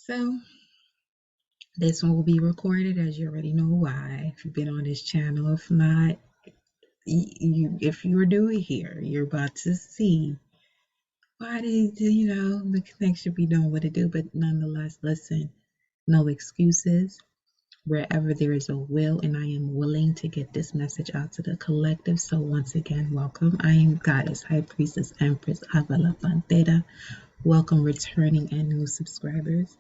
So this one will be recorded, as you already know why. If you've been on this channel, if not, if you're new here, you're about to see why the connection be doing what it do. But nonetheless, listen, no excuses. Wherever there is a will, and I am willing to get this message out to the collective. So once again, welcome. I am Goddess, High Priestess, Empress Avala Pantera. Welcome, returning and new subscribers.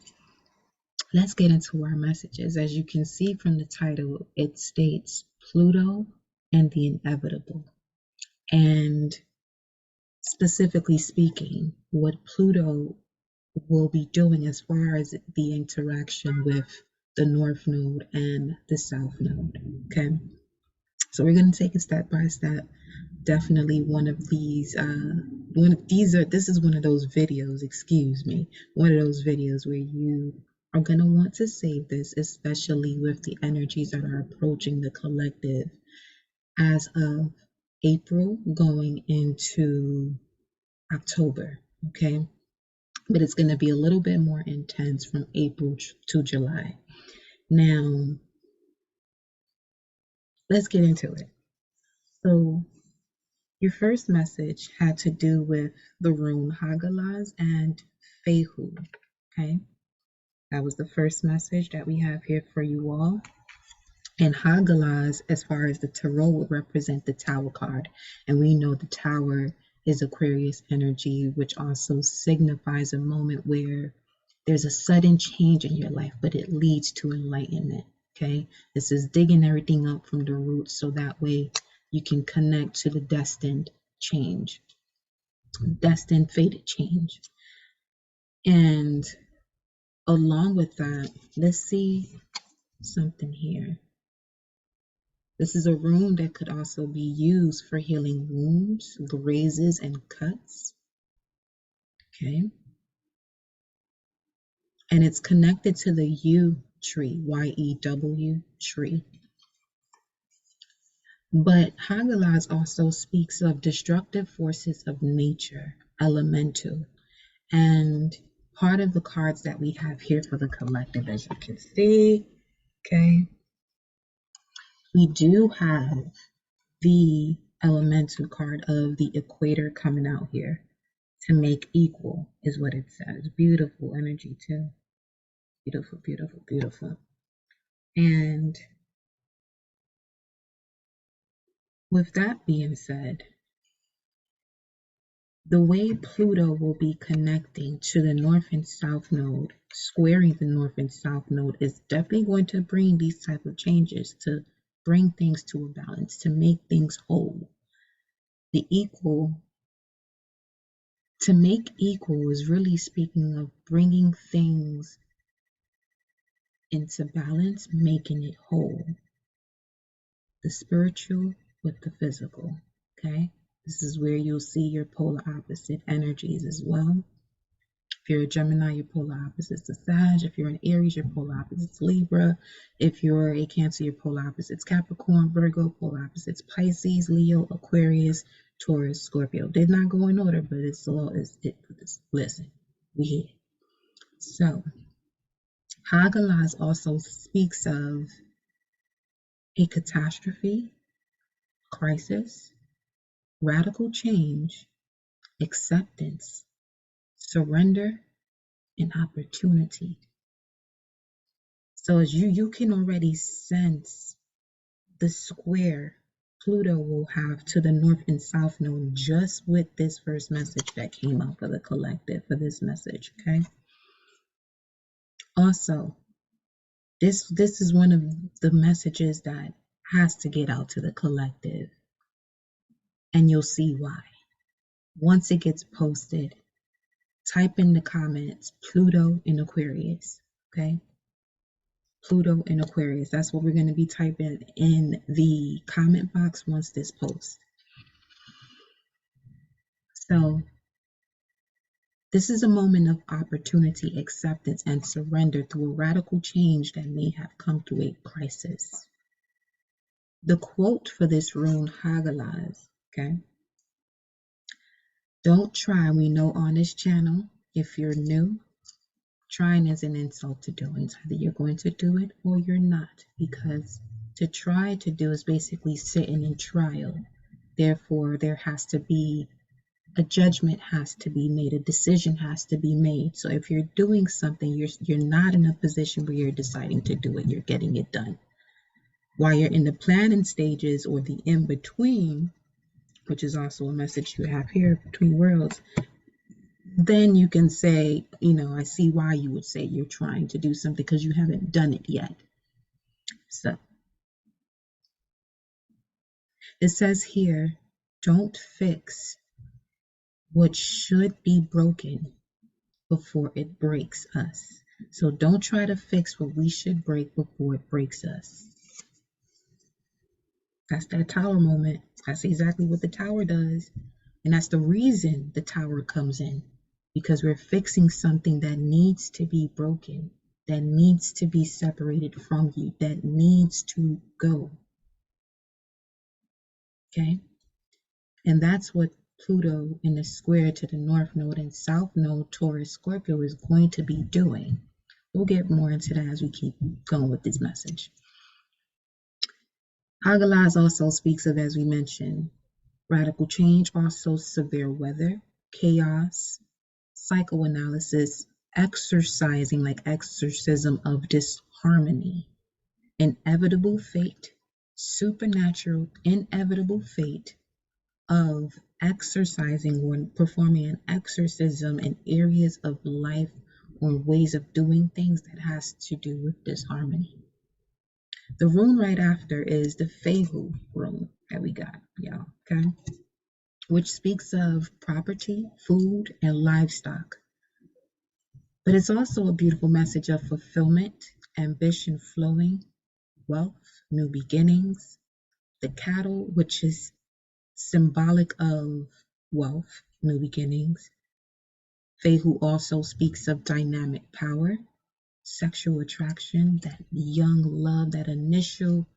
Let's get into our messages. As you can see from the title, it states Pluto and the inevitable. And specifically speaking, what Pluto will be doing as far as the interaction with the North Node and the South Node. Okay. So we're going to take it step by step. Definitely one of these, this is one of those videos, one of those videos where you are going to want to save this, especially with the energies that are approaching the collective as of April going into October. Okay. But it's going to be a little bit more intense from April to July. Now, let's get into it. So, your first message had to do with the rune Hagalaz and Fehu. Okay, that was the first message that we have here for you all. And Hagalaz, as far as the tarot, would represent the Tower card. And we know the Tower is Aquarius energy, which also signifies a moment where there's a sudden change in your life, but it leads to enlightenment. Okay, this is digging everything up from the roots so that way you can connect to the destined change, destined fated change. And along with that, let's see something here. This is a rune that could also be used for healing wounds, grazes, and cuts. Okay. And it's connected to the yew tree, Y-E-W tree. But Hagalaz also speaks of destructive forces of nature, elemental. And part of the cards that we have here for the collective, as you can see, okay, we do have the elemental card of the equator coming out here. To make equal is what it says. Beautiful energy too. Beautiful, beautiful, beautiful. And with that being said, the way Pluto will be connecting to the North and South Node, squaring the North and South Node, is definitely going to bring these type of changes, to bring things to a balance, to make things whole. The equal, to make equal is really speaking of bringing things into balance, making it whole. The spiritual with the physical, okay? This is where you'll see your polar opposite energies as well. If you're a Gemini, your polar opposite is Sag. If you're an Aries, your polar opposite is Libra. If you're a Cancer, your polar opposite is Capricorn, Virgo, polar opposites Pisces, Leo, Aquarius, Taurus, Scorpio. Did not go in order, but it's all listen, we here. So Hagalaz also speaks of a catastrophe, crisis, radical change, acceptance, surrender, and opportunity. So as you can already sense the square Pluto will have to the North and South Node just with this first message that came out for the collective for this message, okay? Also, this is one of the messages that has to get out to the collective, and you'll see why. Once it gets posted, type in the comments Pluto in Aquarius, okay? Pluto in Aquarius. That's what we're going to be typing in the comment box once this posts. So this is a moment of opportunity, acceptance, and surrender through a radical change that may have come through a crisis. The quote for this rune, Hagalaz, okay? Don't try, we know on this channel, if you're new, Trying is an insult to doing. It's either you're going to do it or you're not, because to try to do is basically sitting in trial. Therefore, there has to be a judgment has to be made, a decision has to be made. So if you're doing something, you're not in a position where you're deciding to do it, you're getting it done. While you're in the planning stages or the in between, which is also a message you have here between worlds, then you can say, I see why you would say you're trying to do something because you haven't done it yet. So it says here, don't fix what should be broken before it breaks us. So don't try to fix what we should break before it breaks us. That's that tower moment. That's exactly what the tower does. And that's the reason the tower comes in, because we're fixing something that needs to be broken, that needs to be separated from you, that needs to go. Okay? And that's what Pluto in the square to the North Node and South Node, Taurus, Scorpio is going to be doing. We'll get more into that as we keep going with this message. Hagalaz also speaks of, as we mentioned, radical change, also severe weather, chaos, psychoanalysis, exorcising, like exorcism of disharmony, inevitable fate, supernatural, inevitable fate of exercising or performing an exorcism in areas of life or ways of doing things that has to do with disharmony. The rune right after is the Fehu rune that we got, y'all, okay? Which speaks of property, food, and livestock. But it's also a beautiful message of fulfillment, ambition flowing, wealth, new beginnings. The cattle, which is symbolic of wealth, new beginnings. Fehu also speaks of dynamic power, sexual attraction, that young love, that initial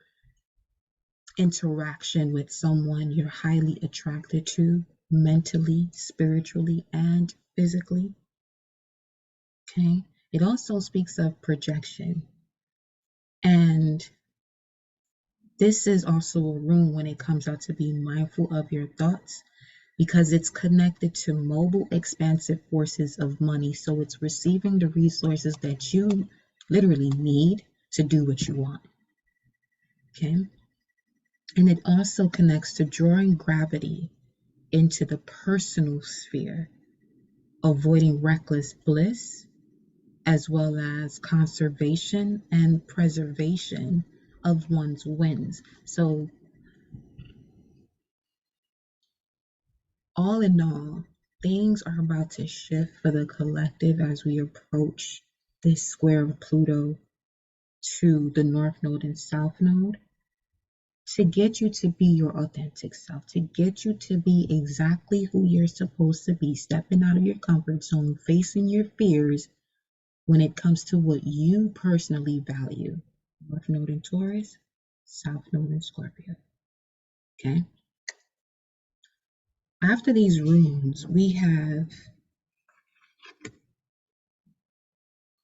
interaction with someone you're highly attracted to, mentally, spiritually, and physically. Okay. It also speaks of projection. And this is also a rune when it comes out to be mindful of your thoughts, because it's connected to mobile, expansive forces of money. So it's receiving the resources that you literally need to do what you want. Okay. And it also connects to drawing gravity into the personal sphere, avoiding reckless bliss, as well as conservation and preservation of one's wins. So all in all, things are about to shift for the collective as we approach this square of Pluto to the North Node and South Node, to get you to be your authentic self, to get you to be exactly who you're supposed to be, stepping out of your comfort zone, facing your fears when it comes to what you personally value. North Node in Taurus, South Node in Scorpio. Okay? After these runes, we have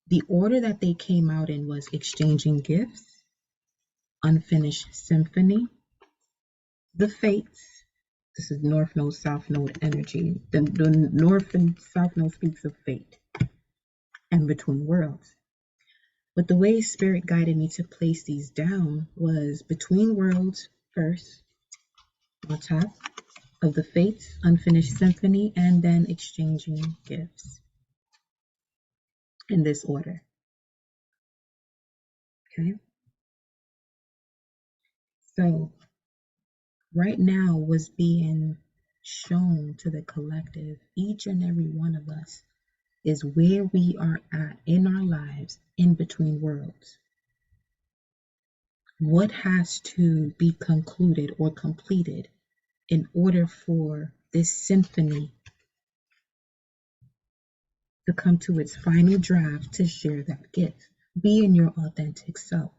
the order that they came out in was exchanging gifts, unfinished symphony, the fates. This is North Node, South Node energy. The North and South Node speaks of fate and between worlds. But the way Spirit guided me to place these down was between worlds first, on top of the fates, unfinished symphony, and then exchanging gifts in this order. Okay. So right now was being shown to the collective, each and every one of us is where we are at in our lives in between worlds. What has to be concluded or completed in order for this symphony to come to its final draft to share that gift? Being your authentic self.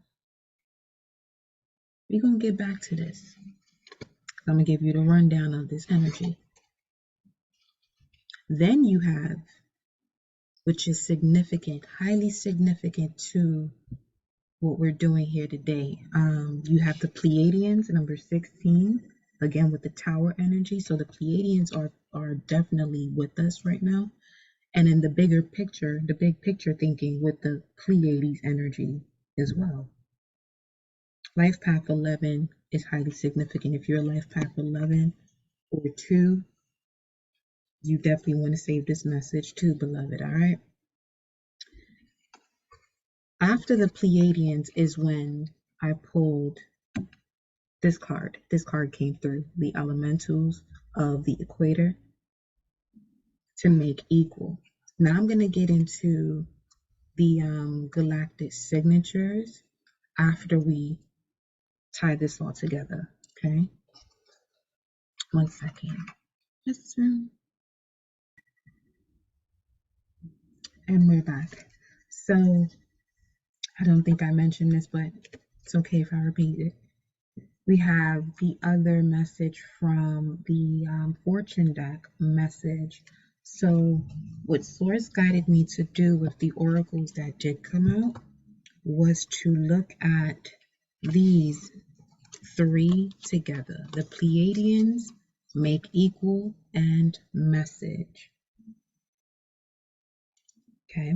We're going to get back to this. I'm going to give you the rundown of this energy. Then you have which is significant, highly significant to what we're doing here today. You have the Pleiadians, number 16, again with the tower energy. So the Pleiadians are definitely with us right now. And in the bigger picture, the big picture thinking with the Pleiades energy as well. Life path 11 is highly significant. If you're a life path 11 or 2, you definitely want to save this message too, beloved, all right? After the Pleiadians is when I pulled this card. This card came through, the elementals of the equator to make equal. Now I'm going to get into the galactic signatures after we tie this all together, okay? 1 second. Yes, sir. And we're back. So I don't think I mentioned this, but it's okay if I repeat it. We have the other message from the fortune deck message. So what Source guided me to do with the oracles that did come out was to look at these 3 together. The Pleiadians, make equal, and message. Okay.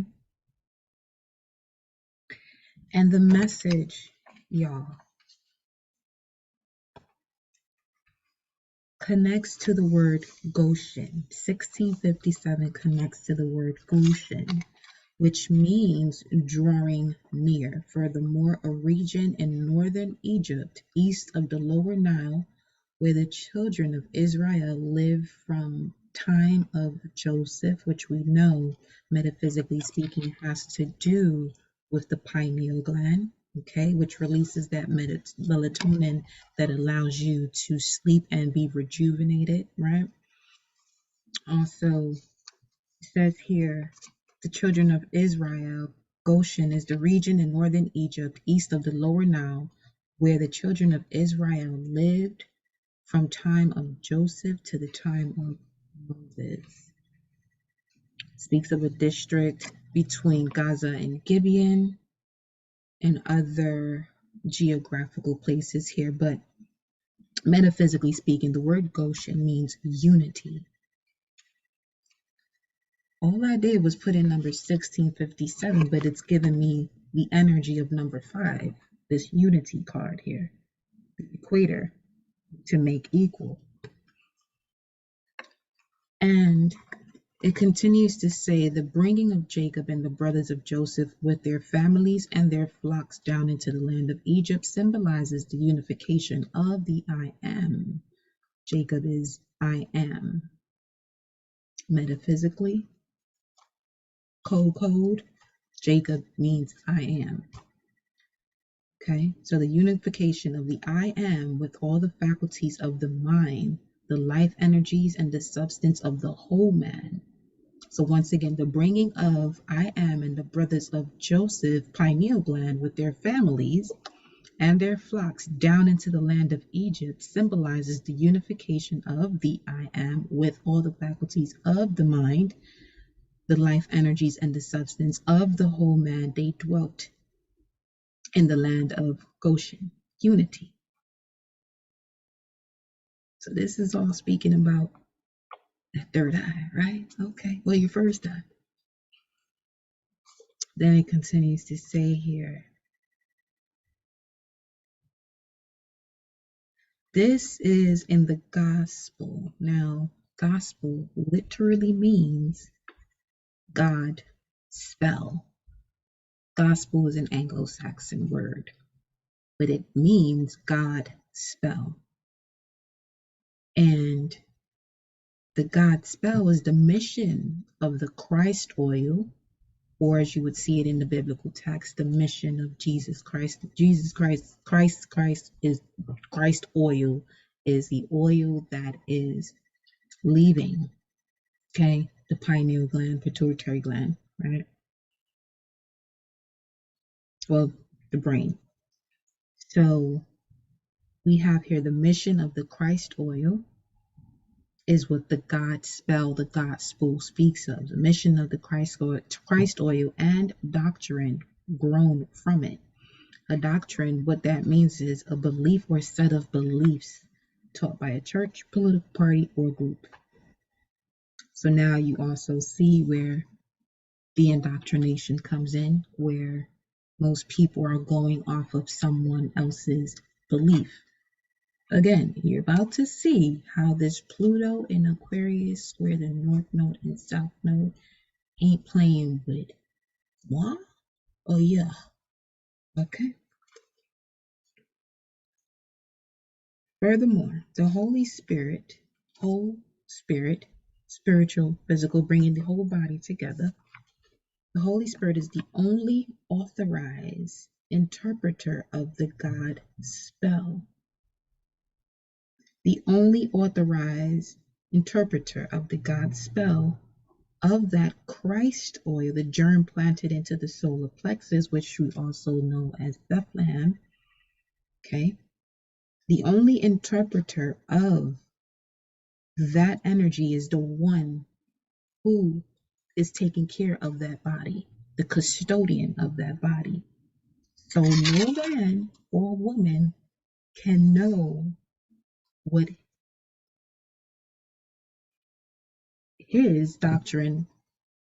And the message, y'all, connects to the word Goshen. 1657 connects to the word Goshen, which means drawing near. Furthermore, a region in northern Egypt, east of the lower Nile, where the children of Israel lived from time of Joseph, which we know, metaphysically speaking, has to do with the pineal gland, okay, which releases that melatonin that allows you to sleep and be rejuvenated, right? Also, it says here, the children of Israel, Goshen is the region in northern Egypt, east of the lower Nile, where the children of Israel lived from time of Joseph to the time of Moses. Speaks of a district between Gaza and Gibeon and other geographical places here, but metaphysically speaking, the word Goshen means unity. All I did was put in number 1657, but it's given me the energy of number 5, this unity card here, the equator, to make equal. And it continues to say, the bringing of Jacob and the brothers of Joseph with their families and their flocks down into the land of Egypt symbolizes the unification of the I am. Jacob is I am. Metaphysically, code, Jacob means I am. Okay, so the unification of the I am with all the faculties of the mind, the life energies, and the substance of the whole man. So once again, the bringing of I am and the brothers of Joseph, pineal gland, with their families and their flocks down into the land of Egypt symbolizes the unification of the I am with all the faculties of the mind, the life energies, and the substance of the whole man. They dwelt in the land of Goshen, unity. So this is all speaking about the third eye, right? Okay, well, your first eye. Then it continues to say here, this is in the gospel. Now, gospel literally means God spell. Gospel is an Anglo-Saxon word, but it means God spell. And the God spell is the mission of the Christ oil, or as you would see it in the biblical text, the mission of Jesus Christ. Christ is Christ oil is the oil that is leaving, okay, the pineal gland, pituitary gland, right? Well, the brain. So we have here the mission of the Christ oil, is what the God spell, the gospel speaks of. The mission of the Christ oil and doctrine grown from it. A doctrine, what that means is a belief or set of beliefs taught by a church, political party, or group. So now you also see where the indoctrination comes in, where most people are going off of someone else's belief. Again, you're about to see how this Pluto in Aquarius square the North Node and South Node ain't playing with moi. Oh yeah. Okay. Furthermore, the Holy Spirit, whole spirit, spiritual, physical, bringing the whole body together. The Holy Spirit is the only authorized interpreter of the God spell. The only authorized interpreter of the God spell of that Christ oil, the germ planted into the solar plexus, which we also know as Bethlehem. Okay. The only interpreter of that energy is the one who is taking care of that body, the custodian of that body. So no man or woman can know what his doctrine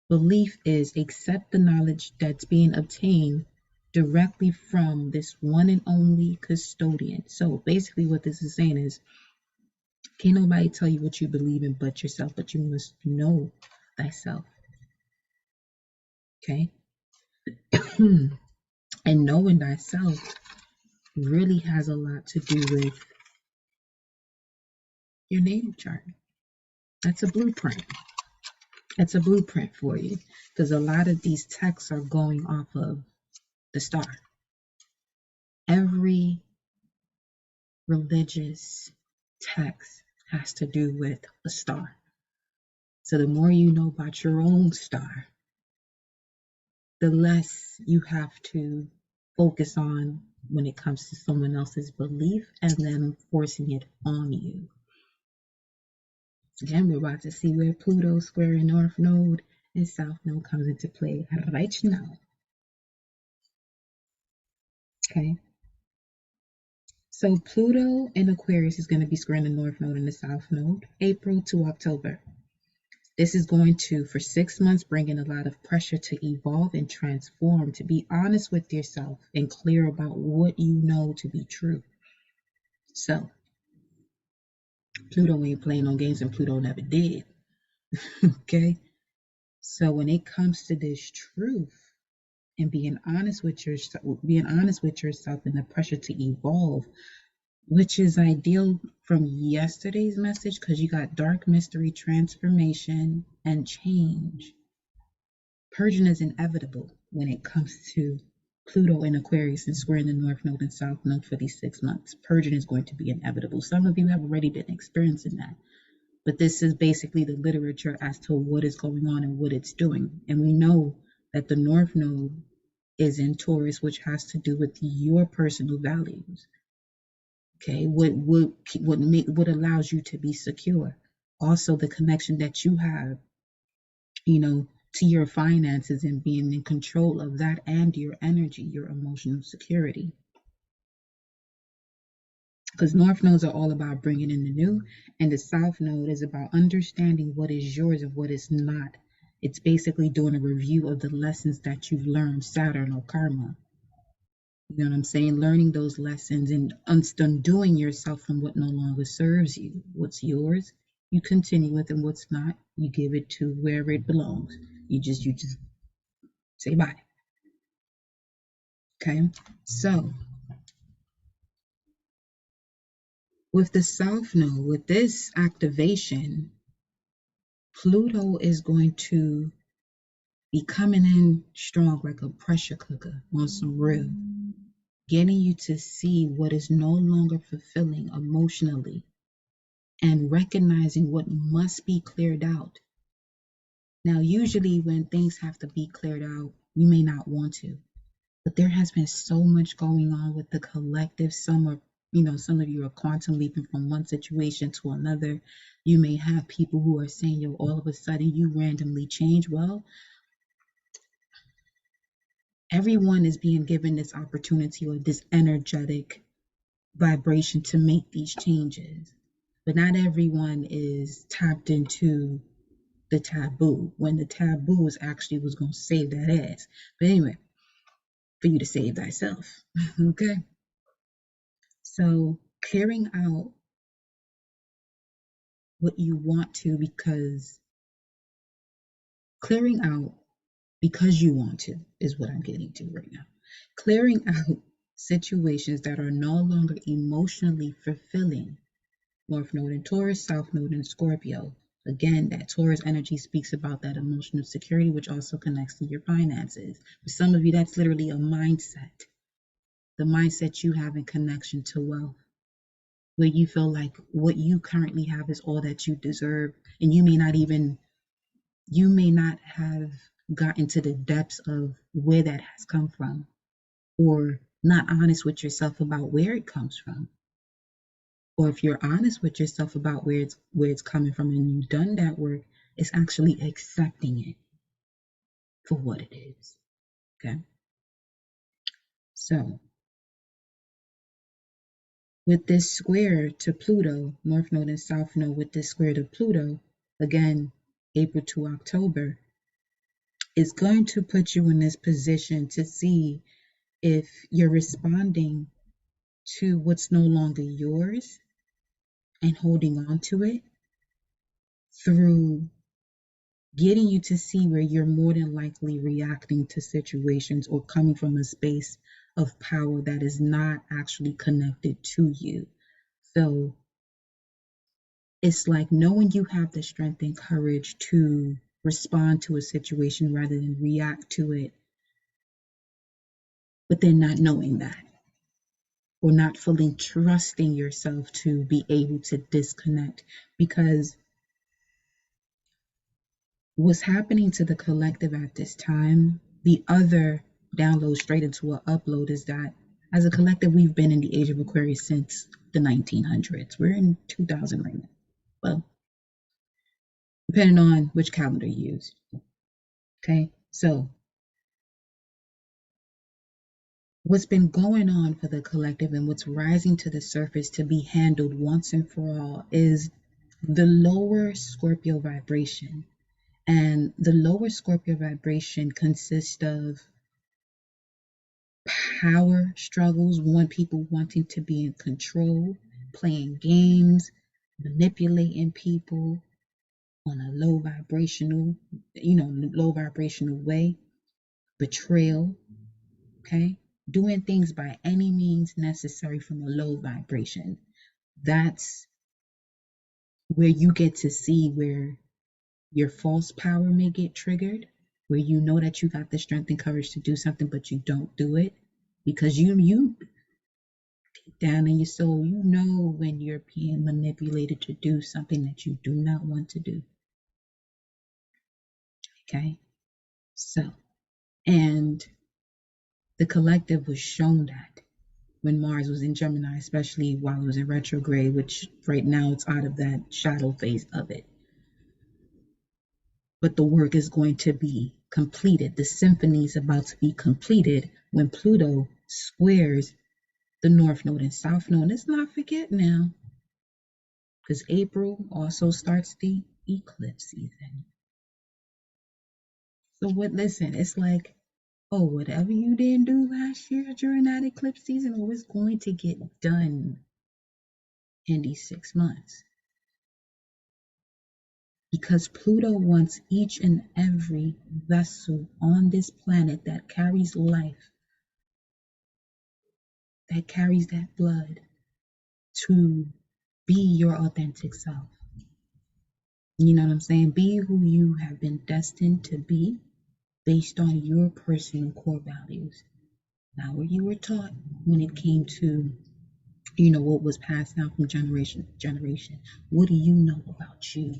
belief is except the knowledge that's being obtained directly from this one and only custodian. So basically what this is saying is, can't nobody tell you what you believe in but yourself, but you must know thyself. Okay. And knowing thyself really has a lot to do with your natal chart. That's a blueprint. That's a blueprint for you, because a lot of these texts are going off of the star. Every religious text has to do with a star. So the more you know about your own star, the less you have to focus on when it comes to someone else's belief and them forcing it on you. Again, we're about to see where Pluto square North Node and South Node comes into play right now. Okay. So Pluto in Aquarius is going to be squaring the North Node and the South Node, April to October. This is going to, for 6 months, bring in a lot of pressure to evolve and transform, to be honest with yourself and clear about what you know to be true. So, Pluto ain't playing no games, and Pluto never did. Okay? So when it comes to this truth and being honest with yourself and the pressure to evolve, which is ideal from yesterday's message, because you got dark mystery, transformation, and change. Purging is inevitable when it comes to Pluto in Aquarius and squaring the North Node and South Node for these 6 months. Purging is going to be inevitable. Some of you have already been experiencing that. But this is basically the literature as to what is going on and what it's doing. And we know that the North Node is in Taurus, which has to do with your personal values. Okay, what allows you to be secure. Also, the connection that you have, to your finances and being in control of that and your energy, your emotional security. Because North nodes are all about bringing in the new, and the South node is about understanding what is yours and what is not. It's basically doing a review of the lessons that you've learned, Saturn or karma. You know what I'm saying? Learning those lessons and undoing yourself from what no longer serves you. What's yours, you continue with, and what's not, you give it to wherever it belongs. You just say bye. Okay, so with the South node, with this activation, Pluto is going to be coming in strong like a pressure cooker on some real, getting you to see what is no longer fulfilling emotionally and recognizing what must be cleared out. Now, usually when things have to be cleared out, you may not want to, but there has been so much going on with the collective. Some are Some of you are quantum leaping from one situation to another. You may have people who are saying, yo, all of a sudden you randomly change. Well, everyone is being given this opportunity or this energetic vibration to make these changes. But not everyone is tapped into the taboo when the taboo is actually was going to save that ass. But anyway, for you to save thyself. Okay. So clearing out what you want to clearing out because you want to is what I'm getting to right now. Clearing out situations that are no longer emotionally fulfilling. North Node in Taurus, South Node in Scorpio. Again, that Taurus energy speaks about that emotional security, which also connects to your finances. For some of you, that's literally a mindset. The mindset you have in connection to wealth, where you feel like what you currently have is all that you deserve, and you may not have gotten to the depths of where that has come from, or not honest with yourself about where it comes from. Or if you're honest with yourself about where it's coming from and you've done that work, it's actually accepting it for what it is. Okay. So with this square to Pluto, North Node and South Node with this square to Pluto, again, April to October, is going to put you in this position to see if you're responding to what's no longer yours and holding on to it through getting you to see where you're more than likely reacting to situations or coming from a space of power that is not actually connected to you. So it's like knowing you have the strength and courage to respond to a situation rather than react to it, but then not knowing that or not fully trusting yourself to be able to disconnect. Because what's happening to the collective at this time, the other download straight into an upload, is that as a collective, we've been in the age of Aquarius since the 1900s. We're in 2000 right now. Well, depending on which calendar you use. Okay, so what's been going on for the collective and what's rising to the surface to be handled once and for all is the lower Scorpio vibration. And the lower Scorpio vibration consists of power struggles, people wanting to be in control, playing games, manipulating people on a low vibrational way, betrayal, okay? Doing things by any means necessary from a low vibration. That's where you get to see where your false power may get triggered, where you know that you got the strength and courage to do something, but you don't do it because you down in your soul, you know when you're being manipulated to do something that you do not want to do. Okay? So, and the collective was shown that when Mars was in Gemini, especially while it was in retrograde, which right now it's out of that shadow phase of it. But the work is going to be completed. The symphony is about to be completed when Pluto squares the North Node and South Node. Let's not forget now, because April also starts the eclipse season. So listen, it's like, oh, whatever you didn't do last year during that eclipse season, oh, it's going to get done in these 6 months. Because Pluto wants each and every vessel on this planet that carries life, that carries that blood, to be your authentic self. You know what I'm saying? Be who you have been destined to be based on your personal core values. Not what you were taught when it came to, what was passed down from generation to generation. What do you know about you?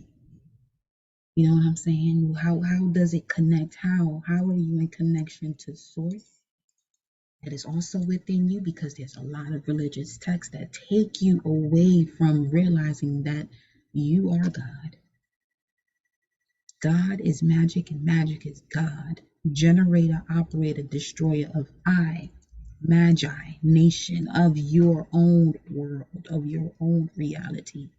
You know what I'm saying? How does it connect? How are you in connection to source? It is also within you because there's a lot of religious texts that take you away from realizing that you are God. God is magic and magic is God. Generator, operator, destroyer of I, magi, nation of your own world, of your own reality.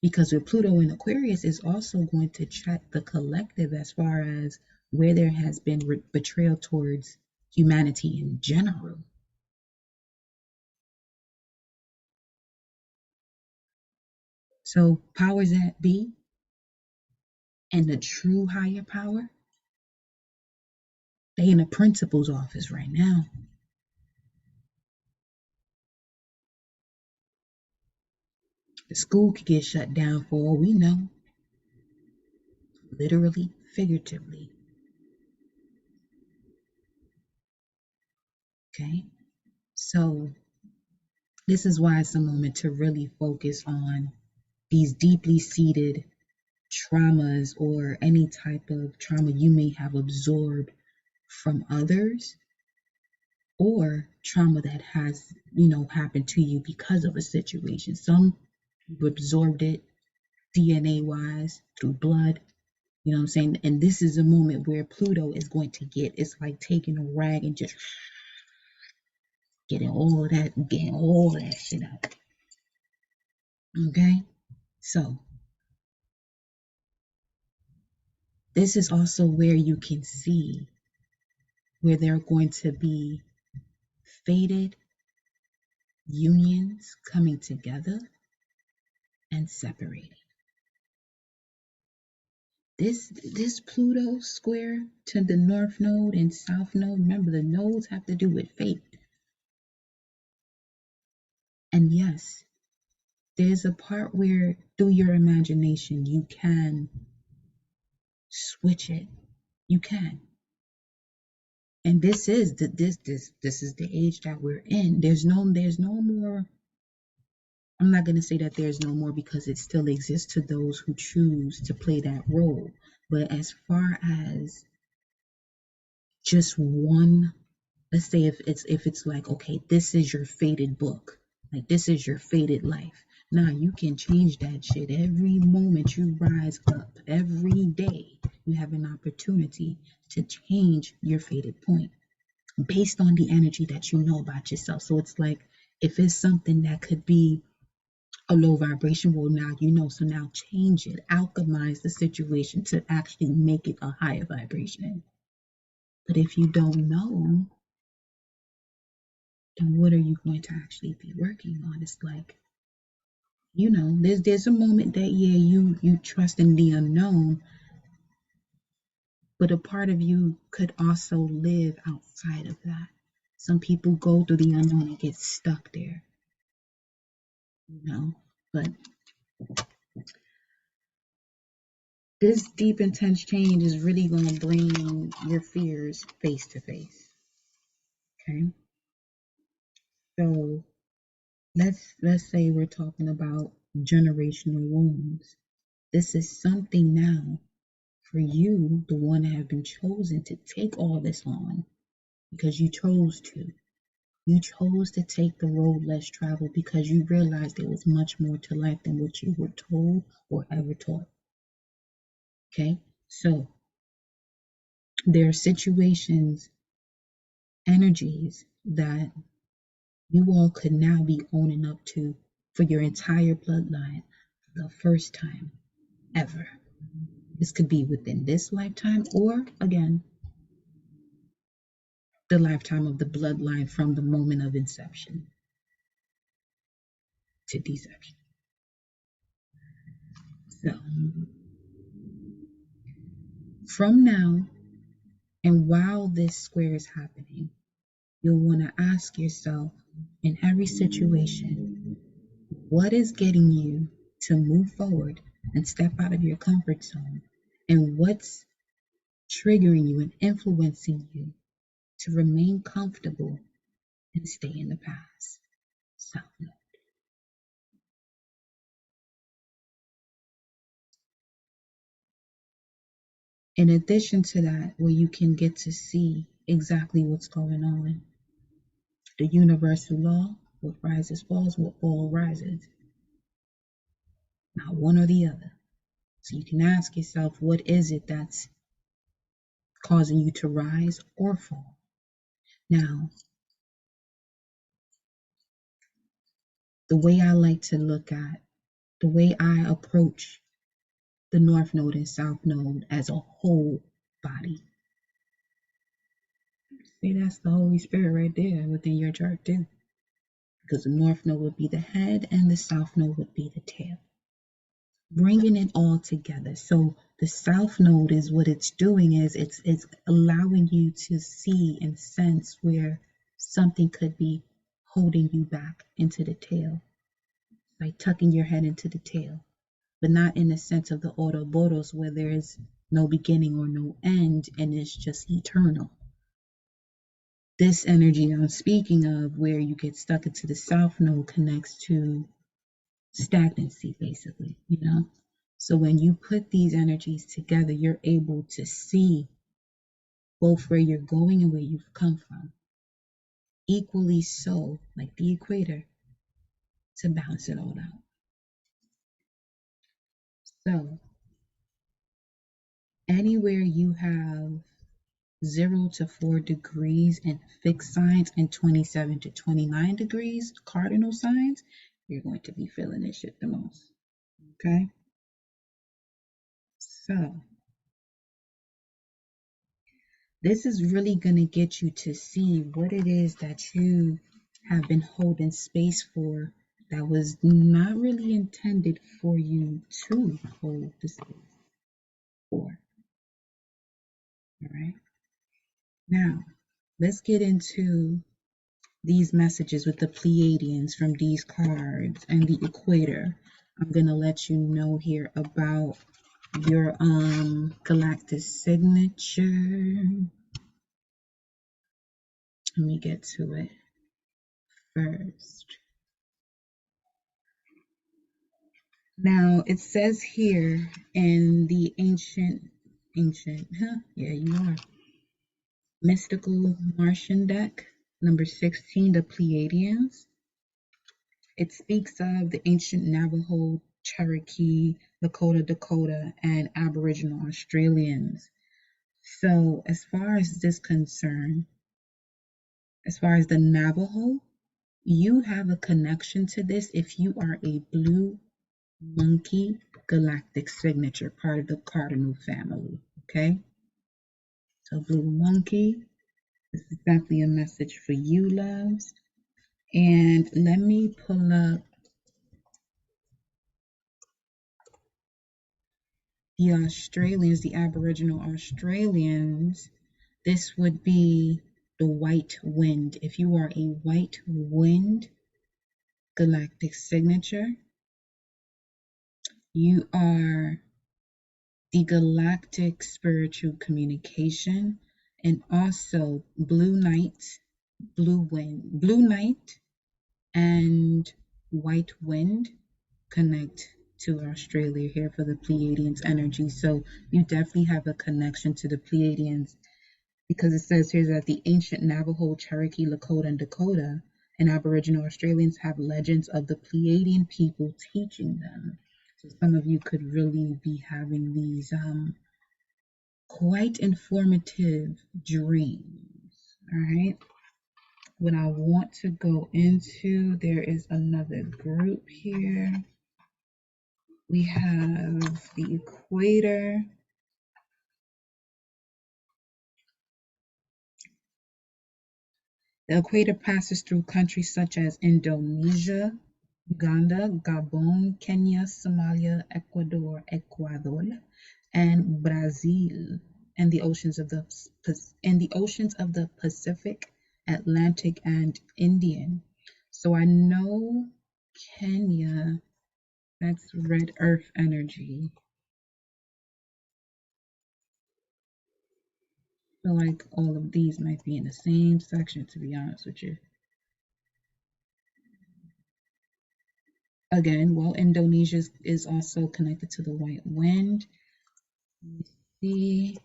Because with Pluto in Aquarius is also going to check the collective as far as where there has been betrayal towards humanity in general. So powers that be and the true higher power, they in the principal's office right now. The school could get shut down for all we know, literally, figuratively. Okay? So this is why it's a moment to really focus on these deeply seated traumas or any type of trauma you may have absorbed from others or trauma that has, happened to you because of a situation. Some absorbed it DNA wise through blood. You know what I'm saying? And this is a moment where Pluto is going to it's like taking a rag and just getting all that shit out. Okay? So this is also where you can see where there are going to be fated unions coming together and separating. This Pluto square to the North Node and South Node, remember the nodes have to do with fate. And yes, there's a part where through your imagination you can switch it. You can. And this is the age that we're in. There's no more. I'm not going to say that there's no more because it still exists to those who choose to play that role. But as far as just one, let's say if it's like, okay, this is your fated book, like this is your fated life. Now you can change that shit every moment you rise up. Every day you have an opportunity to change your fated point based on the energy that you know about yourself. So it's like if it's something that could be a low vibration, well, now you know, so now change it, alchemize the situation to actually make it a higher vibration. But if you don't know, then what are you going to actually be working on? It's like, there's a moment that you trust in the unknown, but a part of you could also live outside of that. Some people go through the unknown and get stuck there, but this deep intense change is really going to bring your fears face to face. Okay, so let's say we're talking about generational wounds. This is something now for you, the one that have been chosen to take all this on because you chose to. You chose to take the road less traveled because you realized there was much more to life than what you were told or ever taught. Okay, so there are situations, energies that you all could now be owning up to for your entire bloodline for the first time ever. This could be within this lifetime or, again, the lifetime of the bloodline from the moment of inception to deception. So, from now and while this square is happening, you'll want to ask yourself in every situation, what is getting you to move forward and step out of your comfort zone? And what's triggering you and influencing you to remain comfortable and stay in the past? South Node. In addition to that, where you can get to see exactly what's going on, the universal law, what rises falls, what all rises, not one or the other. So you can ask yourself, what is it that's causing you to rise or fall? Now, the way I like to look at, the way I approach the North Node and South Node as a whole body. See, that's the Holy Spirit right there within your chart too. Because the North Node would be the head and the South Node would be the tail. Bringing it all together. So the South Node is what it's doing is it's allowing you to see and sense where something could be holding you back into the tail, like tucking your head into the tail, but not in the sense of the Ouroboros where there is no beginning or no end and it's just eternal. This energy I'm speaking of, where you get stuck into the South Node, connects to stagnancy, basically, you know? So when you put these energies together, you're able to see both where you're going and where you've come from. Equally so, like the equator, to balance it all out. So anywhere you have 0 to 4 degrees in fixed signs and 27 to 29 degrees cardinal signs, you're going to be feeling this shit the most. Okay? So this is really going to get you to see what it is that you have been holding space for that was not really intended for you to hold the space for. All right. Now, let's get into these messages with the Pleiadians from these cards and the equator. I'm going to let you know here about your galactic signature. Let me get to it first. Now it says here in the ancient, yeah, you are, mystical Martian deck, number 16, the Pleiadians. It speaks of the ancient Navajo, Cherokee, Lakota, Dakota, and Aboriginal Australians. So as far as this concern, as far as the Navajo, you have a connection to this if you are a blue monkey galactic signature, part of the cardinal family. Okay, so blue monkey, this is definitely a message for you, loves. And let me pull up the Australians, the Aboriginal Australians. This would be the white wind. If you are a white wind galactic signature, you are the galactic spiritual communication, and also blue night, blue night, and white wind connect to Australia here for the Pleiadians energy. So you definitely have a connection to the Pleiadians, because it says here that the ancient Navajo, Cherokee, Lakota, and Dakota and Aboriginal Australians have legends of the Pleiadian people teaching them. So some of you could really be having these quite informative dreams. All right. What I want to go into, there is another group here. We have the equator. The equator passes through countries such as Indonesia, Uganda, Gabon, Kenya, Somalia, Ecuador, and Brazil, and the oceans of the Pacific, Atlantic, and Indian. So I know Kenya, that's red earth energy. I feel like all of these might be in the same section, to be honest with you. Again, well, Indonesia is also connected to the white wind. Let me see.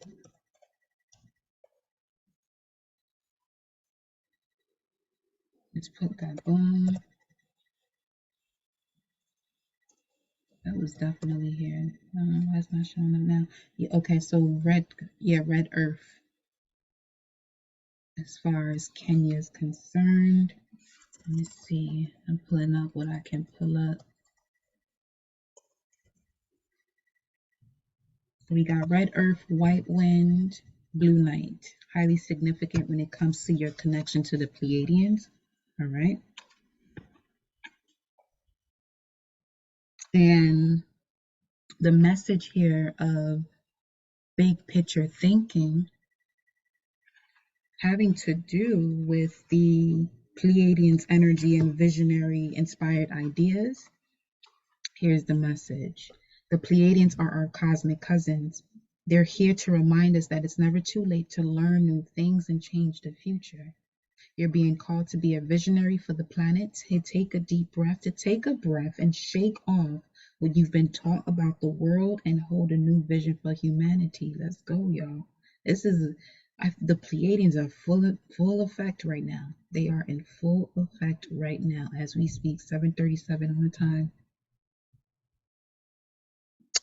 Let's put that boom. That was definitely here. Why it's not showing up now? Yeah, okay, so red, yeah, red earth as far as Kenya is concerned. Let me see. I'm pulling up what I can pull up. So we got red earth, white wind, blue night. Highly significant when it comes to your connection to the Pleiadians. All right. And the message here of big picture thinking having to do with the Pleiadians' energy and visionary inspired ideas. Here's the message. The Pleiadians are our cosmic cousins. They're here to remind us that it's never too late to learn new things and change the future. You're being called to be a visionary for the planet. To take a deep breath, to take a breath and shake off what you've been taught about the world and hold a new vision for humanity. Let's go, y'all. This is the Pleiadians are full effect right now. They are in full effect right now as we speak. 7:37 on the time.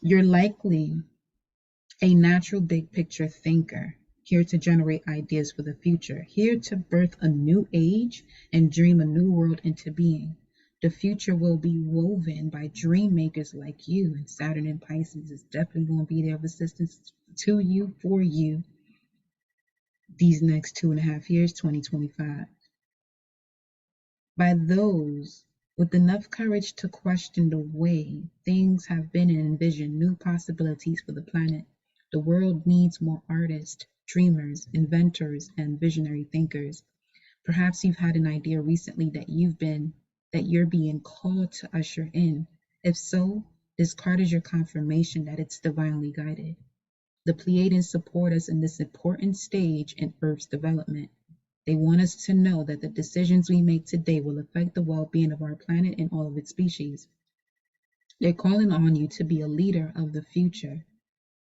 You're likely a natural big picture thinker, here to generate ideas for the future, here to birth a new age and dream a new world into being. The future will be woven by dream makers like you, and Saturn and Pisces is definitely going to be there of assistance to you, for you, these next 2.5 years, 2025. By those with enough courage to question the way things have been and envision new possibilities for the planet. The world needs more artists, dreamers, inventors, and visionary thinkers. Perhaps you've had an idea recently that you're being called to usher in. If so, this card is your confirmation that it's divinely guided. The Pleiadians support us in this important stage in Earth's development. They want us to know that the decisions we make today will affect the well-being of our planet and all of its species. They're calling on you to be a leader of the future,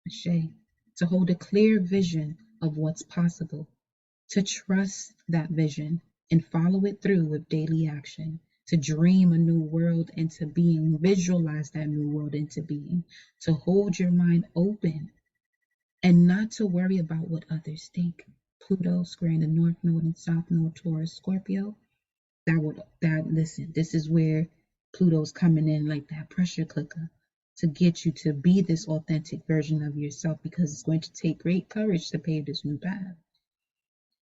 Ashe, to hold a clear vision of what's possible, to trust that vision and follow it through with daily action, to dream a new world into being, visualize that new world into being, to hold your mind open and not to worry about what others think. Pluto squaring the North Node and South Node, Taurus, Scorpio. Listen, this is where Pluto's coming in like that pressure cooker to get you to be this authentic version of yourself, because it's going to take great courage to pave this new path,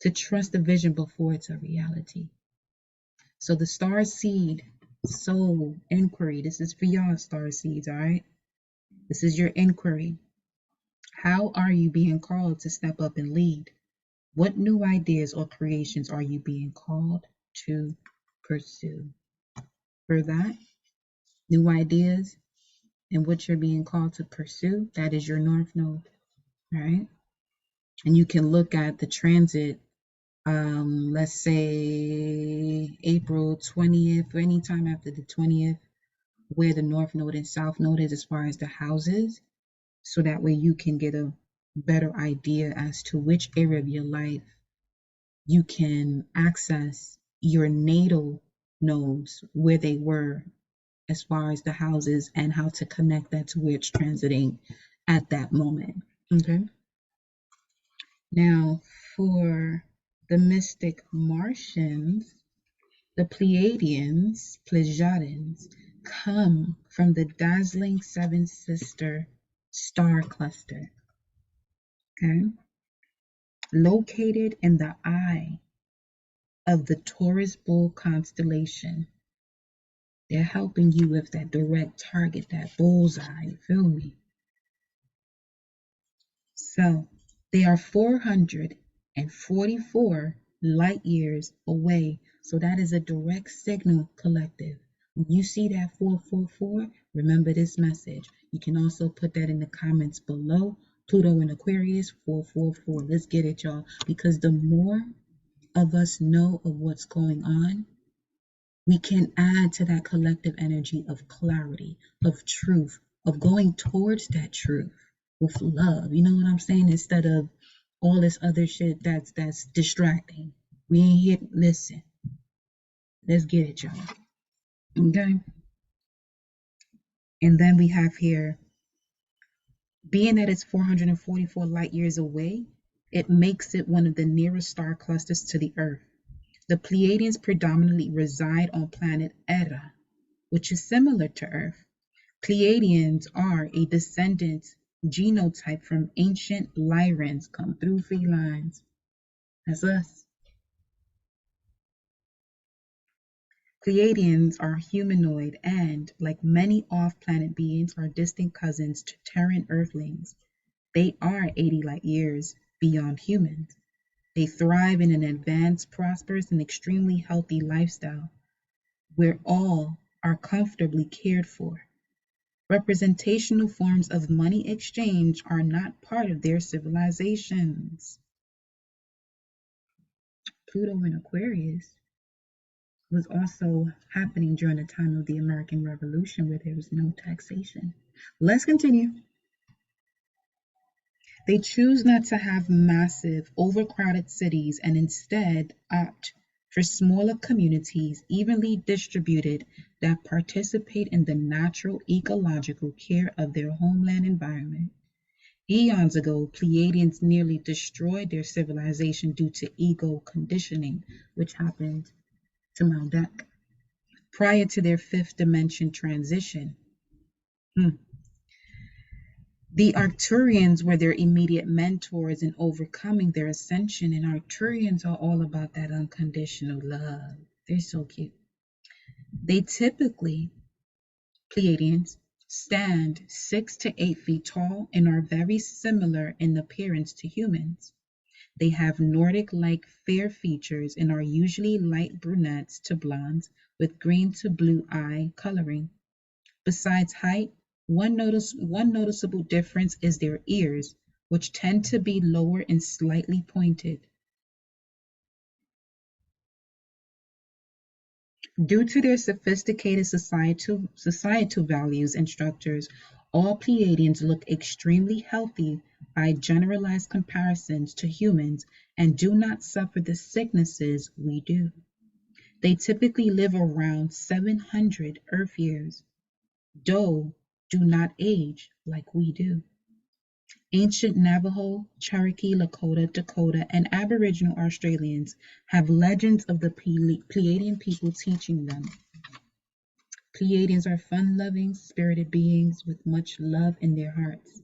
to trust the vision before it's a reality. So the star seed soul inquiry, this is for y'all star seeds, all right? This is your inquiry. How are you being called to step up and lead? What new ideas or creations are you being called to pursue? For that, new ideas and what you're being called to pursue, that is your North Node, all right? And you can look at the transit, let's say April 20th, or anytime after the 20th, where the North Node and South Node is as far as the houses, so that way you can get a better idea as to which area of your life you can access your natal nodes where they were as far as the houses and how to connect that to where it's transiting at that moment. Okay. Now, for the mystic Martians, the Pleiadians, come from the dazzling seven sister star cluster. Okay. Located in the eye of the Taurus Bull constellation. They're helping you with that direct target, that bullseye. You feel me? So they are 444 light years away. So that is a direct signal, collective. When you see that 444, remember this message. You can also put that in the comments below. Pluto in Aquarius, 444. Let's get it, y'all. Because the more of us know of what's going on, we can add to that collective energy of clarity, of truth, of going towards that truth. with love. You know what I'm saying? Instead of all this other shit that's distracting. We ain't here. Listen, let's get it, y'all. Okay. And then we have here, being that it's 444 light years away, it makes it one of the nearest star clusters to the Earth. The Pleiadians predominantly reside on planet Era, which is similar to Earth. Pleiadians are a descendant genotype from ancient Lyrans, come through felines. That's us. Pleiadians are humanoid and, like many off-planet beings, are distant cousins to Terran Earthlings. They are 80 light years beyond humans. They thrive in an advanced, prosperous, and extremely healthy lifestyle where all are comfortably cared for. Representational forms of money exchange are not part of their civilizations. Pluto in Aquarius was also happening during the time of the American Revolution where there was no taxation. Let's continue. They choose not to have massive, overcrowded cities and instead opt for smaller communities, evenly distributed, that participate in the natural ecological care of their homeland environment. Eons ago, Pleiadians nearly destroyed their civilization due to ego conditioning, which happened to Maldek prior to their fifth dimension transition. The Arcturians were their immediate mentors in overcoming their ascension, and Arcturians are all about that unconditional love. They're so cute. They typically, Pleiadians, stand 6 to 8 feet tall and are very similar in appearance to humans. They have Nordic-like fair features and are usually light brunettes to blondes with green to blue eye coloring. Besides height, one noticeable difference is their ears, which tend to be lower and slightly pointed. Due to their sophisticated societal values and structures, all Pleiadians look extremely healthy by generalized comparisons to humans and do not suffer the sicknesses we do. They typically live around 700 Earth years, though do not age like we do. Ancient Navajo, Cherokee, Lakota, Dakota, and Aboriginal Australians have legends of the Pleiadian people teaching them. Pleiadians are fun-loving, spirited beings with much love in their hearts.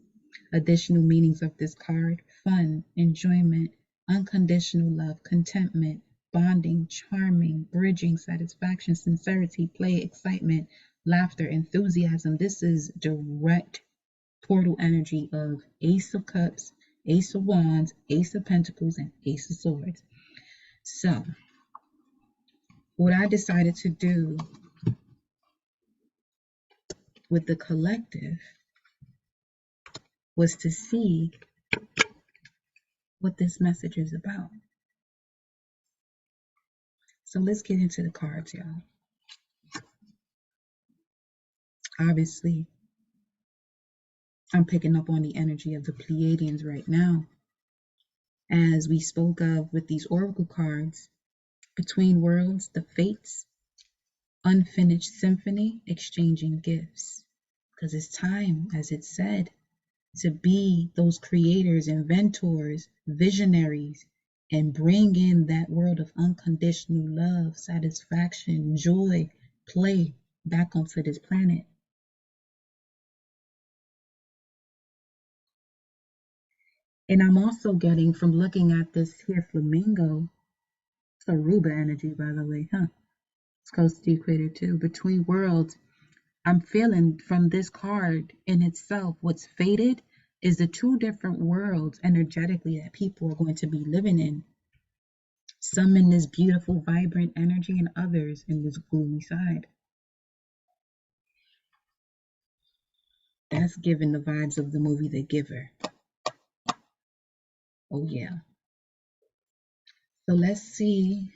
Additional meanings of this card: fun, enjoyment, unconditional love, contentment, bonding, charming, bridging, satisfaction, sincerity, play, excitement, laughter, enthusiasm. This is direct portal energy of Ace of Cups, Ace of Wands, Ace of Pentacles, and Ace of Swords. So, what I decided to do with the collective was to see what this message is about. So let's get into the cards, y'all. Obviously, I'm picking up on the energy of the Pleiadians right now. As we spoke of with these oracle cards, between worlds, the fates, unfinished symphony, exchanging gifts. Because it's time, as it said, to be those creators, inventors, visionaries, and bring in that world of unconditional love, satisfaction, joy, play back onto this planet. And I'm also getting, from looking at this here flamingo, it's Aruba energy, by the way, huh? It's close to the equator too. Between worlds, I'm feeling from this card in itself, what's fated is the two different worlds energetically that people are going to be living in. Some in this beautiful, vibrant energy, and others in this gloomy side. That's giving the vibes of the movie The Giver. Oh, yeah. So let's see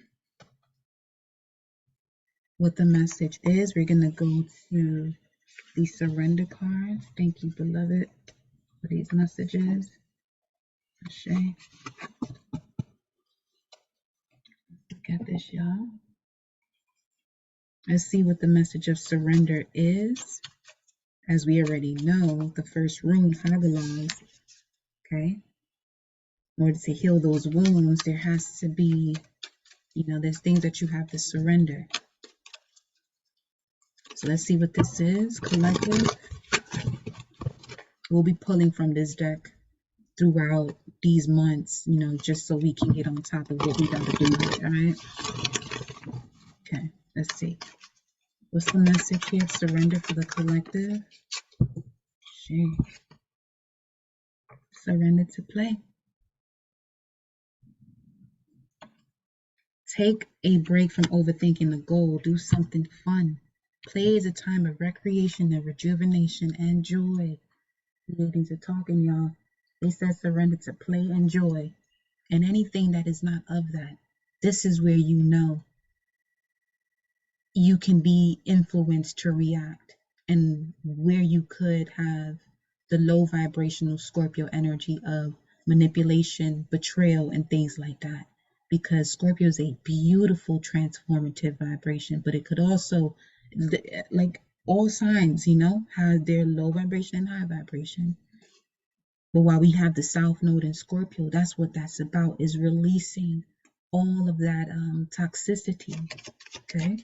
what the message is. We're going to go to the surrender card. Thank you, beloved. for these messages. Ashe. Look at this, y'all. Let's see what the message of surrender is. As we already know, the first rune, Hagalaz, okay? In order to heal those wounds, there has to be, there's things that you have to surrender. So let's see what this is. Collective. We'll be pulling from this deck throughout these months, just so we can get on top of what we got to do, all right? Okay, let's see. What's the message here? Surrender for the collective. Surrender to play. Take a break from overthinking the goal. Do something fun. Play is a time of recreation and rejuvenation and joy. Ladies are talking, y'all. They said surrender to play and joy. And anything that is not of that, this is where you can be influenced to react, and where you could have the low vibrational Scorpio energy of manipulation, betrayal, and things like that. Because Scorpio is a beautiful transformative vibration, but it could also, like all signs, have their low vibration and high vibration. But while we have the South Node in Scorpio, that's what that's about, is releasing all of that toxicity, okay?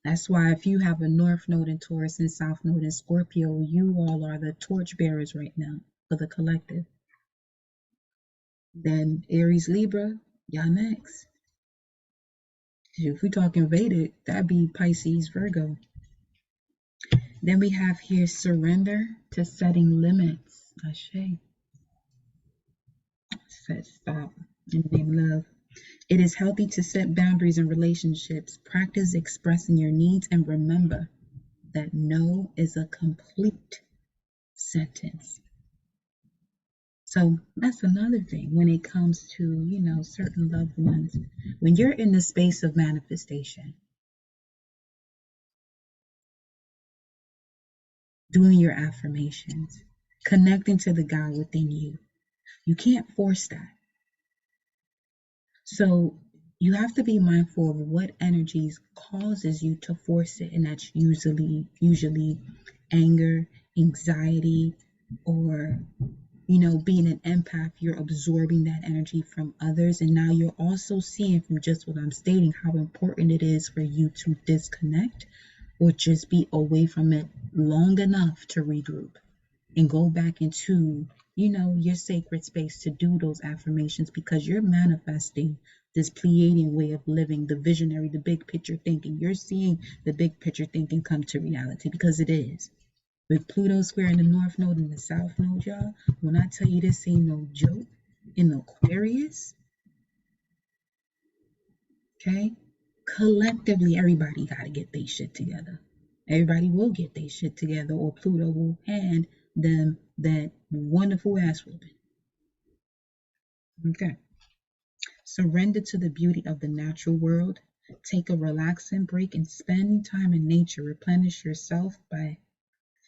That's why if you have a North Node in Taurus and South Node in Scorpio, you all are the torchbearers right now for the collective. Then Aries, Libra, y'all next. If we're talking Vedic, that'd be Pisces, Virgo. Then we have here surrender to setting limits. Ashe. Said stop in the name of love. It is healthy to set boundaries in relationships. Practice expressing your needs and remember that no is a complete sentence. So that's another thing when it comes to, certain loved ones. When you're in the space of manifestation, doing your affirmations, connecting to the God within you, you can't force that. So you have to be mindful of what energies causes you to force it, and that's usually anger, anxiety, or being an empath, you're absorbing that energy from others. And now you're also seeing from just what I'm stating how important it is for you to disconnect or just be away from it long enough to regroup and go back into, your sacred space to do those affirmations, because you're manifesting this Pleiadian way of living, the visionary, the big picture thinking. You're seeing the big picture thinking come to reality, because it is. With Pluto square in the North Node and the South Node, y'all, when I tell you this ain't no joke, in Aquarius, okay, collectively, everybody got to get their shit together. Everybody will get their shit together, or Pluto will hand them that wonderful ass whooping. Okay. Surrender to the beauty of the natural world. Take a relaxing break and spend time in nature. Replenish yourself by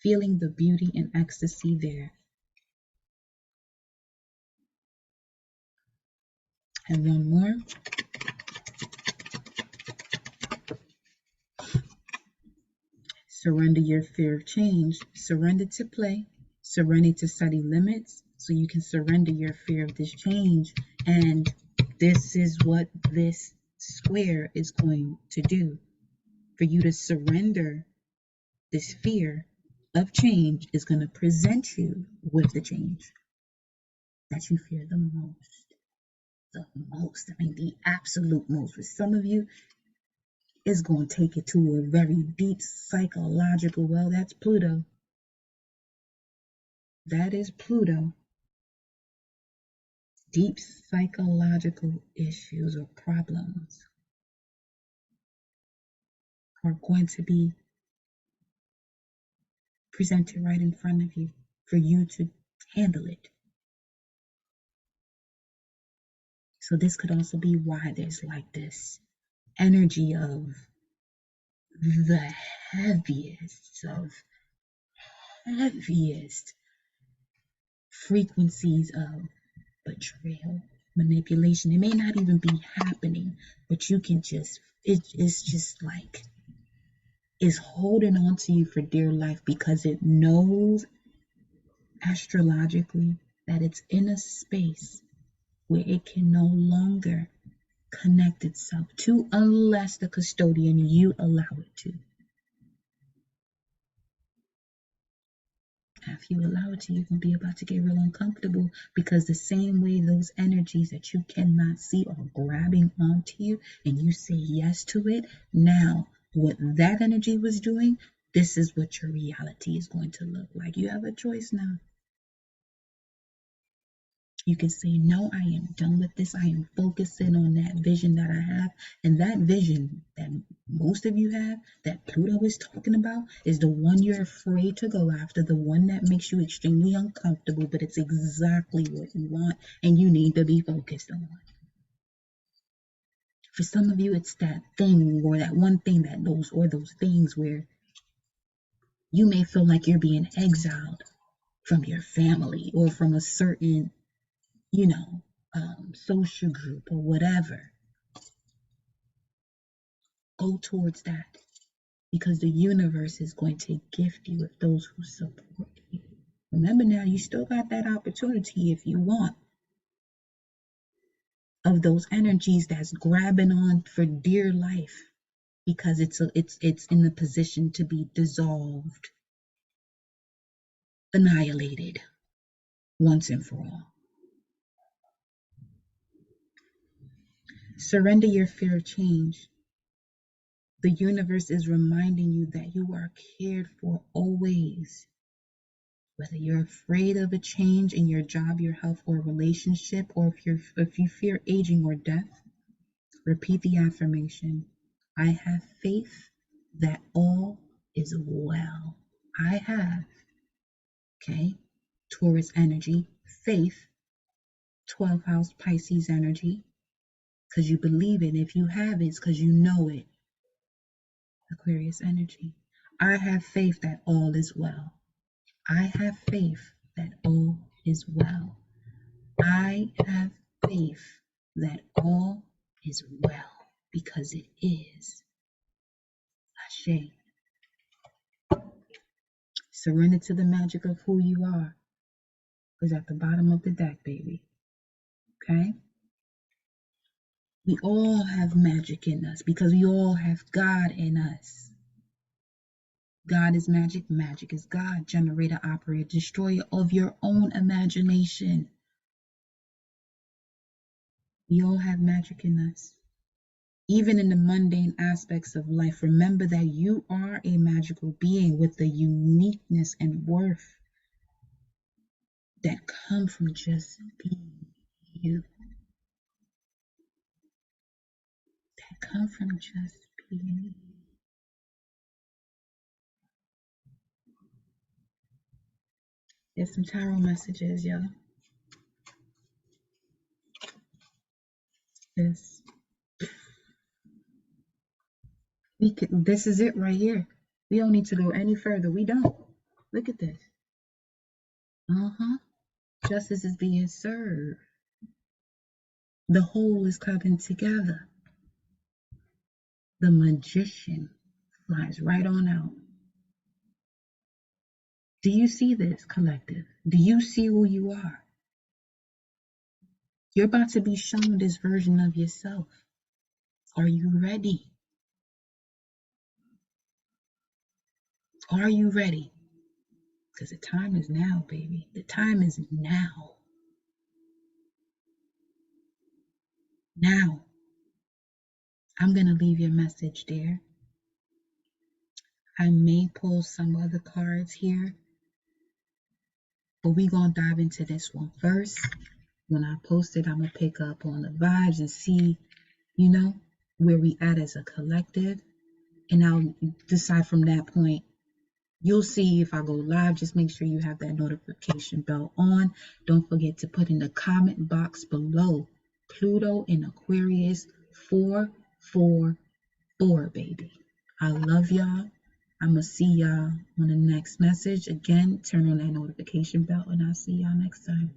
feeling the beauty and ecstasy there. And one more. Surrender your fear of change. Surrender to play. Surrender to setting limits, so you can surrender your fear of this change. And this is what this square is going to do. For you to surrender this fear of change is going to present you with the change that you fear the most. The most. I mean, the absolute most. For some of you, it's going to take it to a very deep psychological, well, that's Pluto. That is Pluto. Deep psychological issues or problems are going to be presented right in front of you for you to handle it. So this could also be why there's like this energy of the heaviest of heaviest frequencies of betrayal, manipulation. It may not even be happening, but you can just, it's just like, it's holding on to you for dear life because it knows astrologically that it's in a space where it can no longer connect itself to unless the custodian, you allow it to. If you allow it to, you're going to be about to get real uncomfortable because the same way those energies that you cannot see are grabbing onto you and you say yes to it, now what that energy was doing, this is what your reality is going to look like. You have a choice now. You can say, no, I am done with this. I am focusing on that vision that I have. And that vision that most of you have, that Pluto is talking about, is the one you're afraid to go after, the one that makes you extremely uncomfortable, but it's exactly what you want and you need to be focused on. For some of you, it's that thing or that one thing that those things where you may feel like you're being exiled from your family or from a certain social group or whatever. Go towards that because the universe is going to gift you with those who support you. Remember now, you still got that opportunity if you want of those energies that's grabbing on for dear life because it's in the position to be dissolved, annihilated once and for all. Surrender your fear of change. The universe is reminding you that you are cared for always. Whether you're afraid of a change in your job, your health, or relationship, or if you fear aging or death, repeat the affirmation. I have faith that all is well. I have, okay, Taurus energy, faith, 12th house Pisces energy, because you believe it. If you have it, it's because you know it. Aquarius energy. I have faith that all is well. I have faith that all is well. I have faith that all is well because it is. Ashe. Surrender to the magic of who you are is at the bottom of the deck, baby. Okay? We all have magic in us because we all have God in us. God is magic. Magic is God. Generator, operator, destroyer of your own imagination. We all have magic in us. Even in the mundane aspects of life, remember that you are a magical being with a uniqueness and worth that come from just being you. That come from just being you. There's some tarot messages, y'all. This is it right here. We don't need to go any further. We don't. Look at this. Justice is being served. The whole is coming together. The magician flies right on out. Do you see this, collective? Do you see who you are? You're about to be shown this version of yourself. Are you ready? Are you ready? Because the time is now, baby. The time is now. Now. I'm going to leave your message there. I may pull some other cards here, but we're going to dive into this one first. When I post it, I'm going to pick up on the vibes and see, where we at as a collective. And I'll decide from that point. You'll see if I go live. Just make sure you have that notification bell on. Don't forget to put in the comment box below Pluto in Aquarius 444, baby. I love y'all. I'm going to see y'all on the next message. Again, turn on that notification bell, and I'll see y'all next time.